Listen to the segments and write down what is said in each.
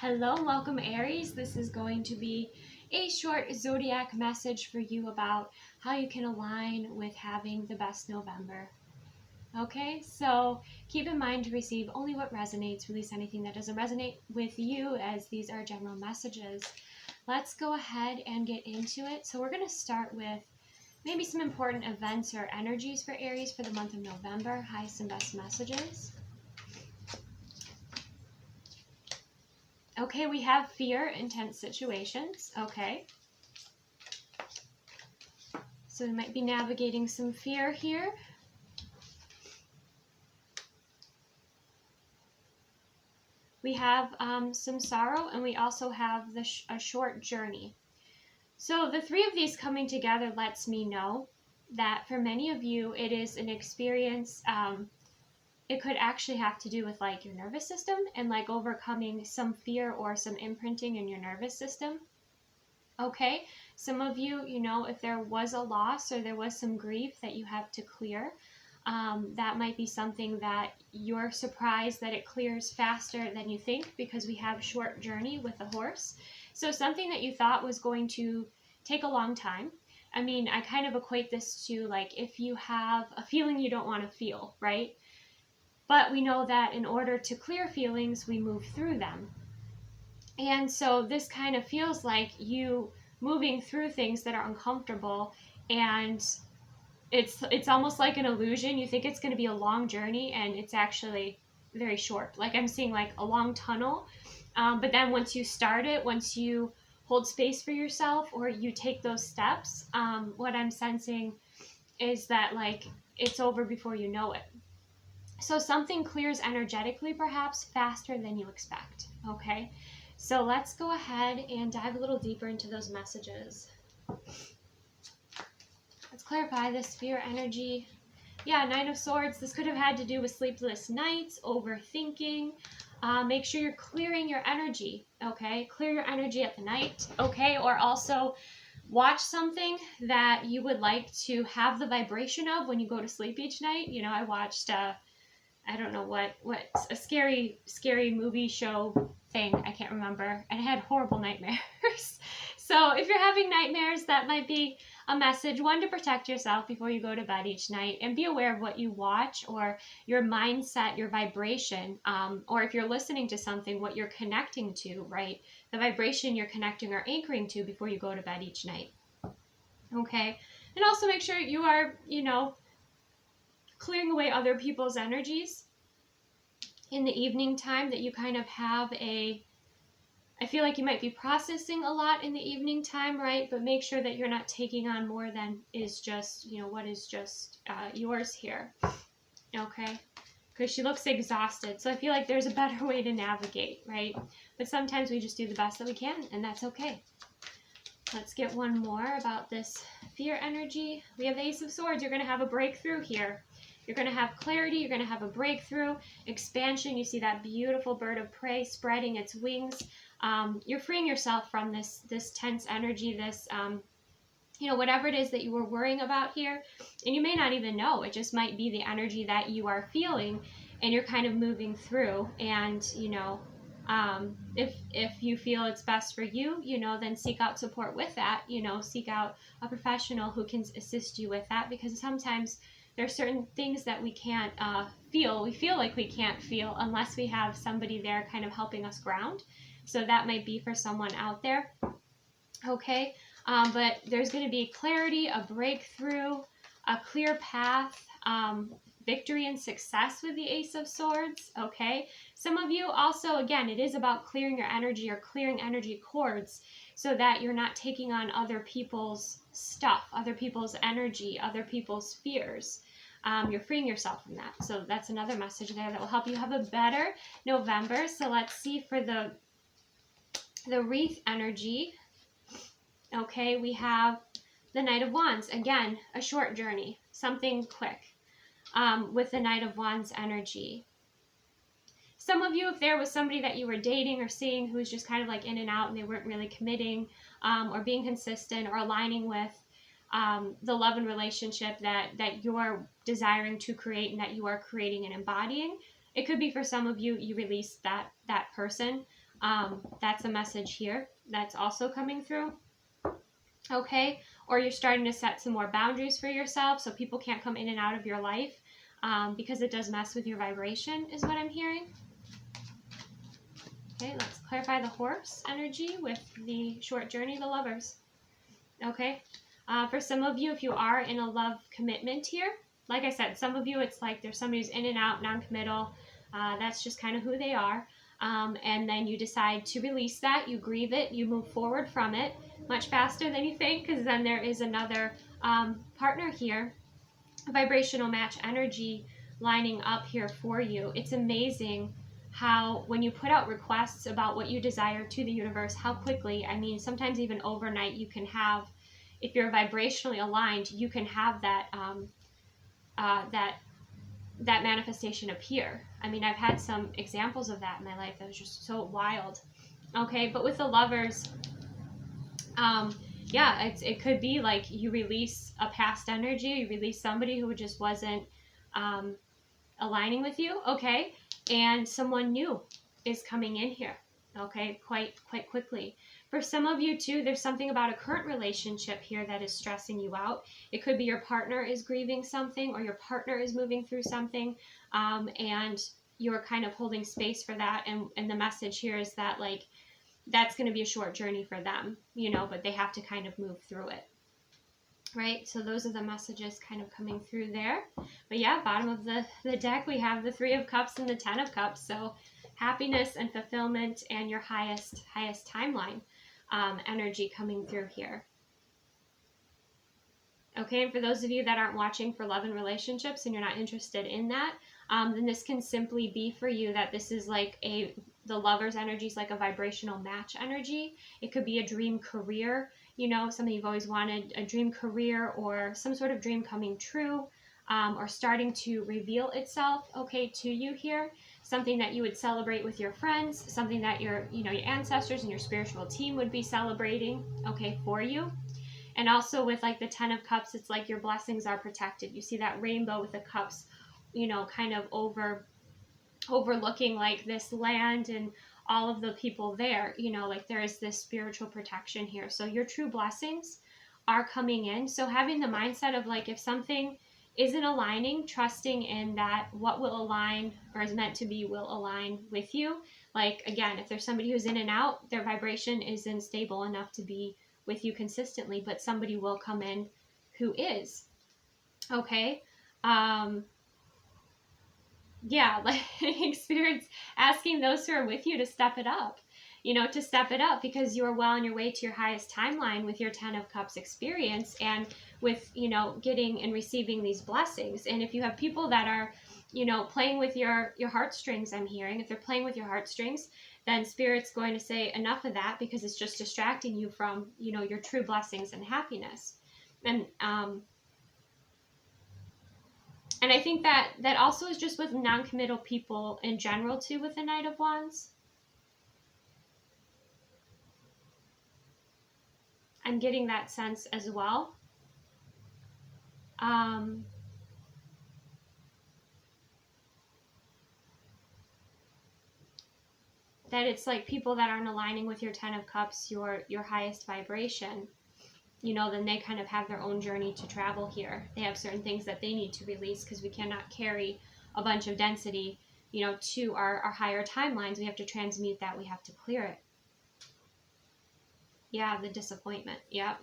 Hello, welcome Aries. This is going to be a short zodiac message for you about how you can align with having the best November. Okay, so keep in mind to receive only what resonates, release anything that doesn't resonate with you, as these are general messages. Let's go ahead and get into it. So we're going to start with maybe some important events or energies for Aries for the month of November, highest and best messages. Okay, we have fear, intense situations. Okay. So we might be navigating some fear here. We have some sorrow, and we also have a short journey. So the three of these coming together lets me know that for many of you, it is an experience. It could actually have to do with like your nervous system and like overcoming some fear or some imprinting in your nervous system. Okay, some of you, if there was a loss or there was some grief that you have to clear, that might be something that you're surprised that it clears faster than you think, because we have short journey with the horse. So something that you thought was going to take a long time. I mean, I kind of equate this to like if you have a feeling you don't want to feel, right? But we know that in order to clear feelings, we move through them. And so this kind of feels like you moving through things that are uncomfortable, and it's almost like an illusion. You think it's going to be a long journey, and it's actually very short. Like I'm seeing like a long tunnel, but then once you start it, once you hold space for yourself or you take those steps, what I'm sensing is that like it's over before you know it. So something clears energetically, perhaps faster than you expect. Okay, so let's go ahead and dive a little deeper into those messages. Let's clarify this fear energy. Yeah, Nine of Swords. This could have had to do with sleepless nights, overthinking. Make sure you're clearing your energy. Okay, clear your energy at the night. Okay, or also watch something that you would like to have the vibration of when you go to sleep each night. I watched I don't know what a scary movie show thing, I can't remember, and I had horrible nightmares. So if you're having nightmares, that might be a message. One, to protect yourself before you go to bed each night, and be aware of what you watch, or your mindset, your vibration, or if you're listening to something, what you're connecting to, right? The vibration you're connecting or anchoring to before you go to bed each night. Okay, and also make sure you are, clearing away other people's energies in the evening time, that you kind of have I feel like you might be processing a lot in the evening time, right? But make sure that you're not taking on more than is just, what is just yours here. Okay, because she looks exhausted. So I feel like there's a better way to navigate, right? But sometimes we just do the best that we can, and that's okay. Let's get one more about this fear energy. We have the Ace of Swords. You're going to have a breakthrough here. You're going to have clarity. You're going to have a breakthrough, expansion. You see that beautiful bird of prey spreading its wings. You're freeing yourself from this tense energy, this, whatever it is that you were worrying about here. And you may not even know. It just might be the energy that you are feeling, and you're kind of moving through. And, if you feel it's best for you, then seek out support with that. Seek out a professional who can assist you with that, because sometimes there are certain things that we can't feel. We feel like we can't feel unless we have somebody there kind of helping us ground. So that might be for someone out there. Okay, but there's going to be clarity, a breakthrough, a clear path, victory and success with the Ace of Swords. Okay, some of you also, again, it is about clearing your energy or clearing energy cords, so that you're not taking on other people's stuff, other people's energy, other people's fears. You're freeing yourself from that. So that's another message there that will help you have a better November. So let's see for the wreath energy. Okay, we have the Knight of Wands. Again, a short journey, something quick, with the Knight of Wands energy. Some of you, if there was somebody that you were dating or seeing who was just kind of like in and out, and they weren't really committing, or being consistent, or aligning with the love and relationship that you're desiring to create and that you are creating and embodying, it could be for some of you, you released that person. That's a message here that's also coming through. Okay, or you're starting to set some more boundaries for yourself so people can't come in and out of your life, because it does mess with your vibration, is what I'm hearing. Okay, let's clarify the horse energy with the short journey, the lovers. Okay, for some of you, if you are in a love commitment here, like I said, some of you, it's like there's somebody who's in and out, non-committal. That's just kind of who they are. And then you decide to release that, you grieve it, you move forward from it much faster than you think, because then there is another partner here, vibrational match energy lining up here for you. It's amazing how when you put out requests about what you desire to the universe, how quickly, I mean, sometimes even overnight, you can have, if you're vibrationally aligned, you can have that that manifestation appear. I mean, I've had some examples of that in my life that was just so wild. Okay, but with the lovers, yeah, it could be like you release a past energy, you release somebody who just wasn't aligning with you, okay, and someone new is coming in here, okay, quite quickly. For some of you too, there's something about a current relationship here that is stressing you out. It could be your partner is grieving something, or your partner is moving through something, and you're kind of holding space for that, and the message here is that, like, that's going to be a short journey for them, you know, but they have to kind of move through it. Right, so those are the messages kind of coming through there. But yeah, bottom of the deck, we have the Three of Cups and the Ten of Cups. So happiness and fulfillment and your highest timeline energy coming through here. Okay, and for those of you that aren't watching for love and relationships and you're not interested in that, then this can simply be for you that this is like the lover's energy is like a vibrational match energy. It could be a dream career, you know, something you've always wanted, a dream career, or some sort of dream coming true, or starting to reveal itself, okay, to you here. Something that you would celebrate with your friends, something that your ancestors and your spiritual team would be celebrating, okay, for you. And also with like the Ten of Cups, it's like your blessings are protected. You see that rainbow with the cups, you know, kind of overlooking like this land and all of the people there, you know, like there is this spiritual protection here. So your true blessings are coming in. So having the mindset of like, if something isn't aligning, trusting in that what will align or is meant to be will align with you. Like, again, if there's somebody who's in and out, their vibration isn't stable enough to be with you consistently, but somebody will come in who is. Okay. Yeah, like experience asking those who are with you to step it up, you know, to step it up, because you are well on your way to your highest timeline with your Ten of Cups experience and with, you know, getting and receiving these blessings. And if you have people that are, you know, playing with your heartstrings, I'm hearing, if they're playing with your heartstrings, then Spirit's going to say enough of that, because it's just distracting you from, you know, your true blessings and happiness. And I think that also is just with non-committal people in general too, with the Knight of Wands. I'm getting that sense as well. That it's like people that aren't aligning with your Ten of Cups, your highest vibration, you know, then they kind of have their own journey to travel here. They have certain things that they need to release, because we cannot carry a bunch of density, you know, to our higher timelines. We have to transmute that. We have to clear it. Yeah, the disappointment. Yeah.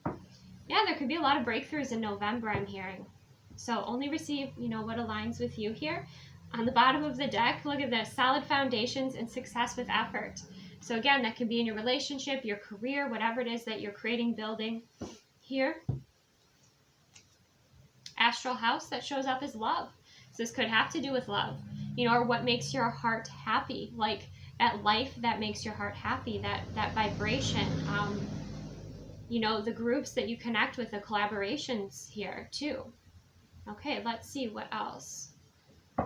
Yeah, there could be a lot of breakthroughs in November, I'm hearing. So only receive, you know, what aligns with you here. On the bottom of the deck, look at this: solid foundations and success with effort. So again, that could be in your relationship, your career, whatever it is that you're creating, building here. Astral house, that shows up as love. So this could have to do with love, you know, or what makes your heart happy, like that life that makes your heart happy, that vibration, you know, the groups that you connect with, the collaborations here too. Okay, let's see what else.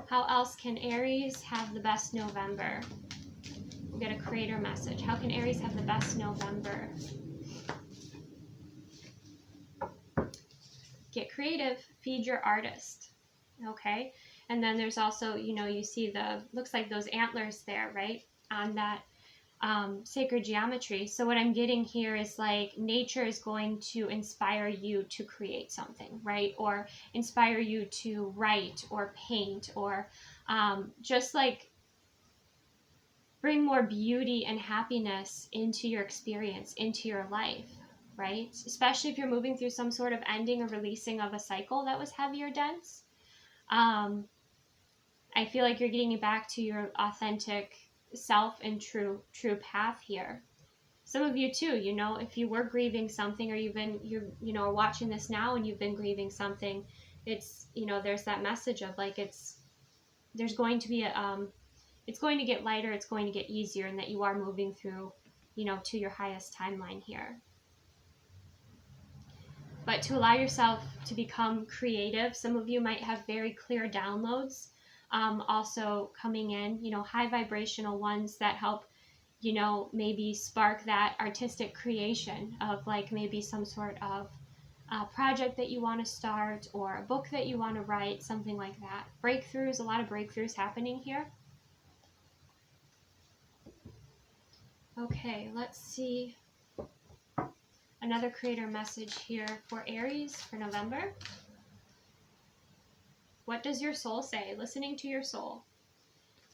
How else can Aries have the best November? We'll get a creator message. How can Aries have the best November? Get creative. Feed your artist. And then there's also, you know, you see looks like those antlers there, right? On that sacred geometry. So what I'm getting here is like nature is going to inspire you to create something, right? Or inspire you to write or paint, or just like bring more beauty and happiness into your experience, into your life, right? Especially if you're moving through some sort of ending or releasing of a cycle that was heavy or dense. I feel like you're getting back to your authentic self and true path here. Some of you too, you know, if you were grieving something, or you're watching this now and you've been grieving something, it's, you know, there's that message of like, there's going to be it's going to get lighter, it's going to get easier, and that you are moving through, you know, to your highest timeline here. But to allow yourself to become creative, some of you might have very clear downloads also coming in, you know, high vibrational ones that help, you know, maybe spark that artistic creation of like maybe some sort of project that you want to start, or a book that you want to write, something like that. Breakthroughs, a lot of breakthroughs happening here. Okay, let's see another creator message here for Aries for November. What does your soul say? Listening to your soul.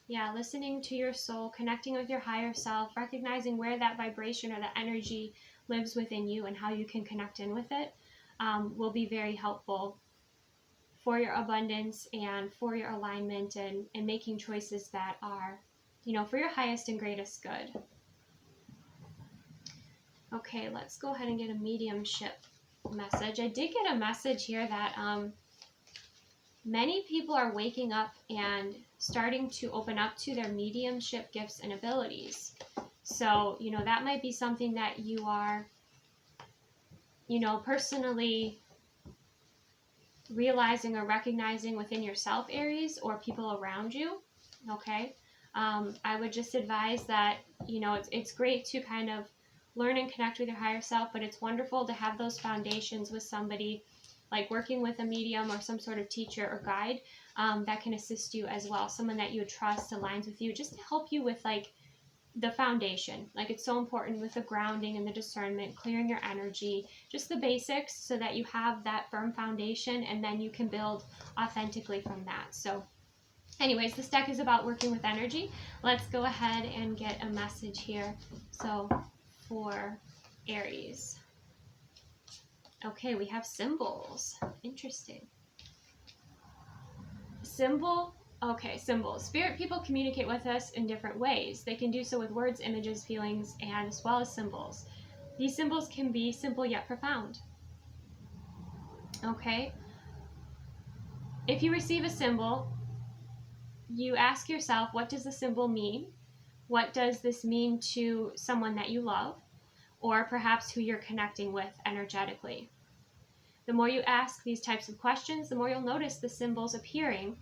Yeah, listening to your soul, connecting with your higher self, recognizing where that vibration or that energy lives within you and how you can connect in with it will be very helpful for your abundance and for your alignment, and making choices that are, you know, for your highest and greatest good. Okay, let's go ahead and get a mediumship message. I did get a message here that many people are waking up and starting to open up to their mediumship gifts and abilities. So, you know, that might be something that you are, you know, personally realizing or recognizing within yourself, Aries, or people around you. Okay. I would just advise that, you know, it's great to kind of learn and connect with your higher self, but it's wonderful to have those foundations with somebody, like working with a medium or some sort of teacher or guide that can assist you as well. Someone that you trust, aligns with you, just to help you with like the foundation. Like, it's so important with the grounding and the discernment, clearing your energy, just the basics, so that you have that firm foundation, and then you can build authentically from that. So anyways, this deck is about working with energy. Let's go ahead and get a message here. So for Aries. Okay, we have symbols. Interesting. Symbol. Okay, symbols. Spirit people communicate with us in different ways. They can do so with words, images, feelings, and as well as symbols. These symbols can be simple yet profound. Okay? If you receive a symbol, you ask yourself, what does the symbol mean? What does this mean to someone that you love, or perhaps who you're connecting with energetically? The more you ask these types of questions, the more you'll notice the symbols appearing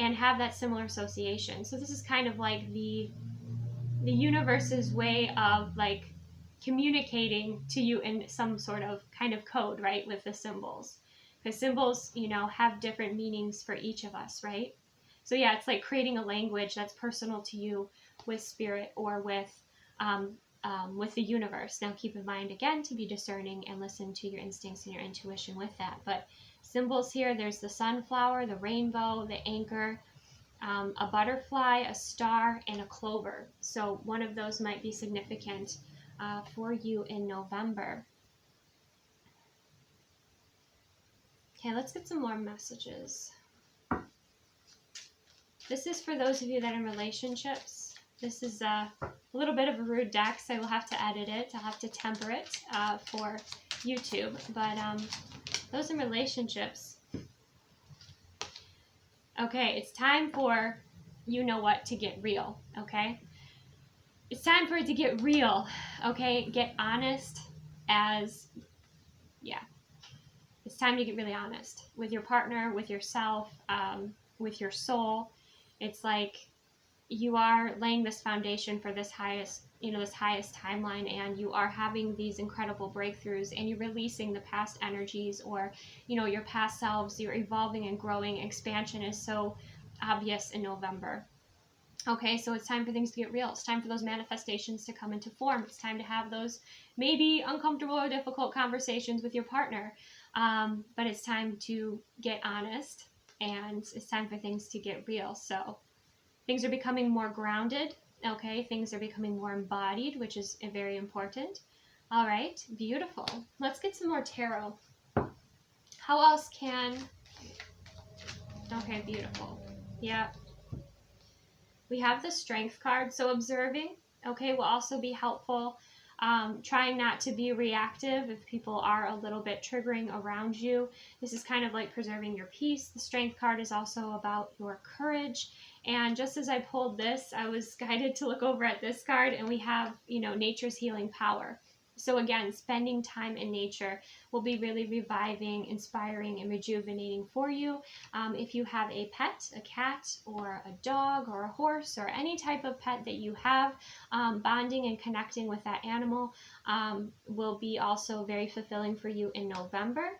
and have that similar association. So this is kind of like the universe's way of like communicating to you in some sort of kind of code, right, with the symbols. Because symbols, you know, have different meanings for each of us, right? So yeah, it's like creating a language that's personal to you with spirit, or with the universe. Now keep in mind, again, to be discerning and listen to your instincts and your intuition with that. But symbols here, there's the sunflower, the rainbow, the anchor, a butterfly, a star, and a clover. So one of those might be significant for you in November. Okay, let's get some more messages. This is for those of you that are in relationships. This is a little bit of a rude deck, so I will have to edit it. I'll have to temper it for YouTube. But those in relationships. Okay, it's time for, you know what, to get real, okay? It's time for it to get real, okay? Get honest it's time to get really honest with your partner, with yourself, with your soul. It's like you are laying this foundation for this highest timeline, and you are having these incredible breakthroughs, and you're releasing the past energies, or, you know, your past selves. You're evolving and growing. Expansion is so obvious in November. Okay, so it's time for things to get real. It's time for those manifestations to come into form. It's time to have those maybe uncomfortable or difficult conversations with your partner. But it's time to get honest, and it's time for things to get real. So things are becoming more grounded. Okay, things are becoming more embodied, which is very important. All right, beautiful. Let's get some more tarot. How else can... Okay, beautiful. Yeah. We have the Strength card, so observing, okay, will also be helpful. Trying not to be reactive if people are a little bit triggering around you. This is kind of like preserving your peace. The Strength card is also about your courage. And just as I pulled this, I was guided to look over at this card, and we have, nature's healing power. So again, spending time in nature will be really reviving, inspiring, and rejuvenating for you. If you have a pet, a cat, or a dog, or a horse, or any type of pet that you have, bonding and connecting with that animal will be also very fulfilling for you in November.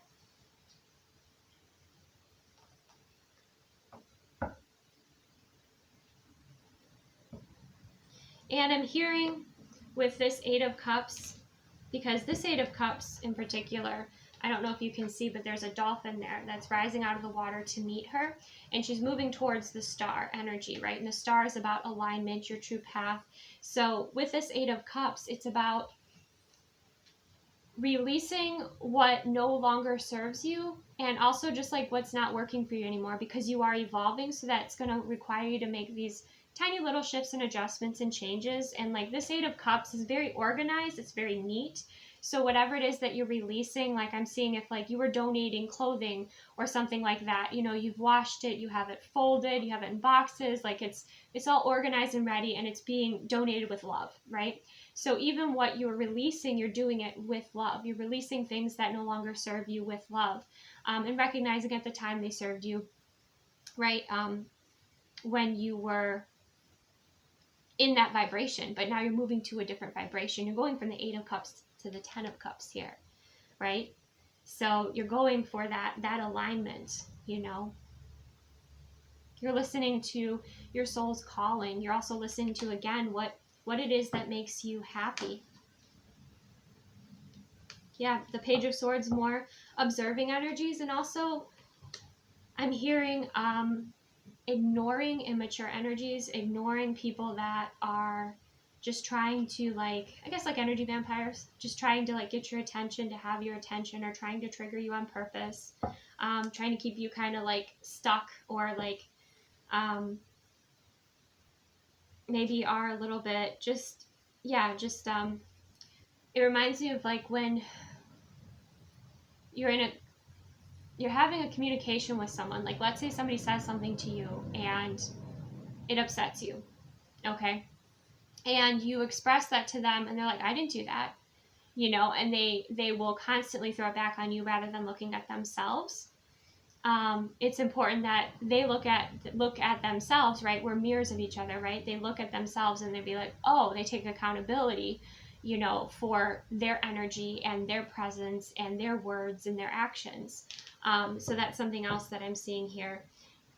And I'm hearing with this Eight of Cups, because this Eight of Cups in particular, I don't know if you can see, but there's a dolphin there that's rising out of the water to meet her, and she's moving towards the star energy, right? And the star is about alignment, your true path. So with this Eight of Cups, it's about releasing what no longer serves you, and also just like what's not working for you anymore, because you are evolving. So that's going to require you to make these tiny little shifts and adjustments and changes. And like this Eight of Cups is very organized, it's very neat. So whatever it is that you're releasing, like I'm seeing if like you were donating clothing or something like that, you've washed it, you have it folded, you have it in boxes, like it's all organized and ready, and it's being donated with love, right? So even what you're releasing, you're doing it with love. You're releasing things that no longer serve you with love, and recognizing at the time they served you, right? When you were in that vibration, but now you're moving to a different vibration. You're going from the Eight of Cups to the Ten of Cups here, right? So you're going for that alignment, You're listening to your soul's calling. You're also listening to, again, what it is that makes you happy. Yeah, the Page of Swords, more observing energies, and also I'm hearing ignoring immature energies, ignoring people that are just trying to, like, I guess like energy vampires, just trying to like get your attention, to have your attention, or trying to trigger you on purpose, trying to keep you kind of like stuck, or like maybe are a little bit just it reminds me of like when you're having a communication with someone. Like, let's say somebody says something to you and it upsets you, okay? And you express that to them, and they're like, I didn't do that, and they will constantly throw it back on you rather than looking at themselves. It's important that they look at themselves, right? We're mirrors of each other, right? They look at themselves and they be like, oh, they take accountability, for their energy and their presence and their words and their actions. So that's something else that I'm seeing here.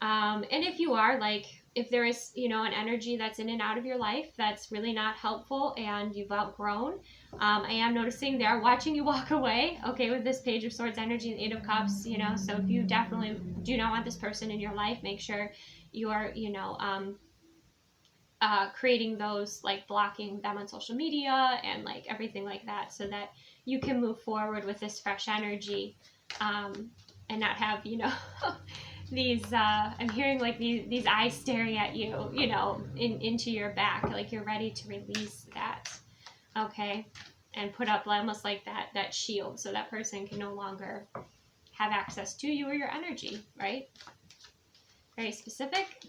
And if you are like, if there is, an energy that's in and out of your life that's really not helpful and you've outgrown, I am noticing they are watching you walk away, okay, with this Page of Swords energy and Eight of Cups, so if you definitely do not want this person in your life, make sure you are, creating those, like blocking them on social media and like everything like that, so that you can move forward with this fresh energy, and not have, these I'm hearing like these eyes staring at you, into your back, like you're ready to release that, okay, and put up almost like that shield, so that person can no longer have access to you or your energy, right? Very specific.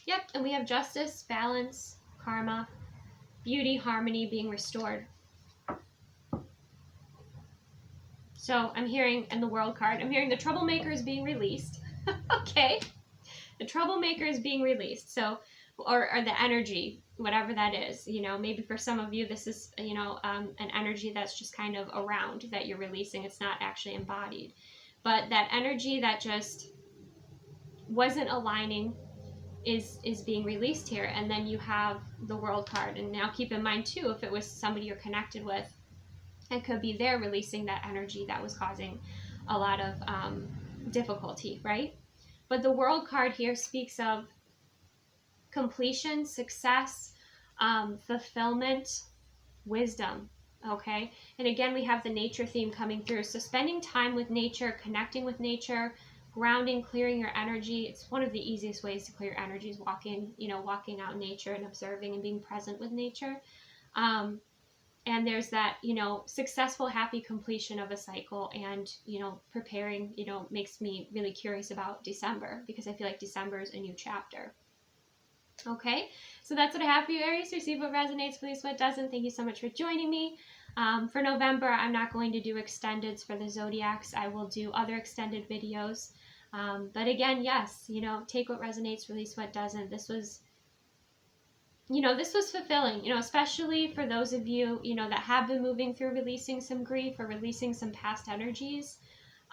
Yep, and we have justice, balance, karma, beauty, harmony being restored. So I'm hearing in the World card, I'm hearing the troublemaker is being released. Okay, the troublemaker is being released. So, or the energy, whatever that is, maybe for some of you this is, an energy that's just kind of around that you're releasing. It's not actually embodied, but that energy that just wasn't aligning, is being released here. And then you have the World card. And now keep in mind too, if it was somebody you're connected with, it could be they're releasing that energy that was causing a lot of difficulty, right? But the World card here speaks of completion, success, fulfillment, wisdom. Okay, and again, we have the nature theme coming through. So spending time with nature, connecting with nature, grounding, clearing your energy. It's one of the easiest ways to clear energy is walking out in nature and observing and being present with nature. And there's that, successful, happy completion of a cycle. And, preparing, makes me really curious about December, because I feel like December is a new chapter. Okay, so that's what I have for you, Aries. Receive what resonates, release what doesn't. Thank you so much for joining me. For November, I'm not going to do extendeds for the zodiacs. I will do other extended videos. But again, yes, take what resonates, release what doesn't. This was fulfilling, especially for those of you, that have been moving through releasing some grief or releasing some past energies,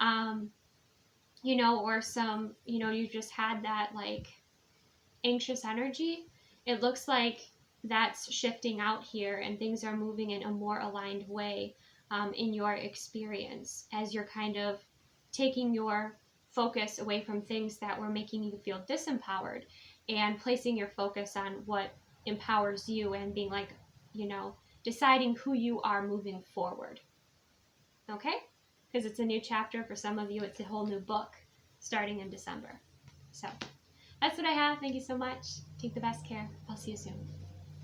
or some, you just had that like anxious energy. It looks like that's shifting out here and things are moving in a more aligned way in your experience, as you're kind of taking your focus away from things that were making you feel disempowered and placing your focus on what empowers you and being like, deciding who you are moving forward. Okay? Because it's a new chapter. For some of you, it's a whole new book starting in December. So that's what I have. Thank you so much. Take the best care. I'll see you soon.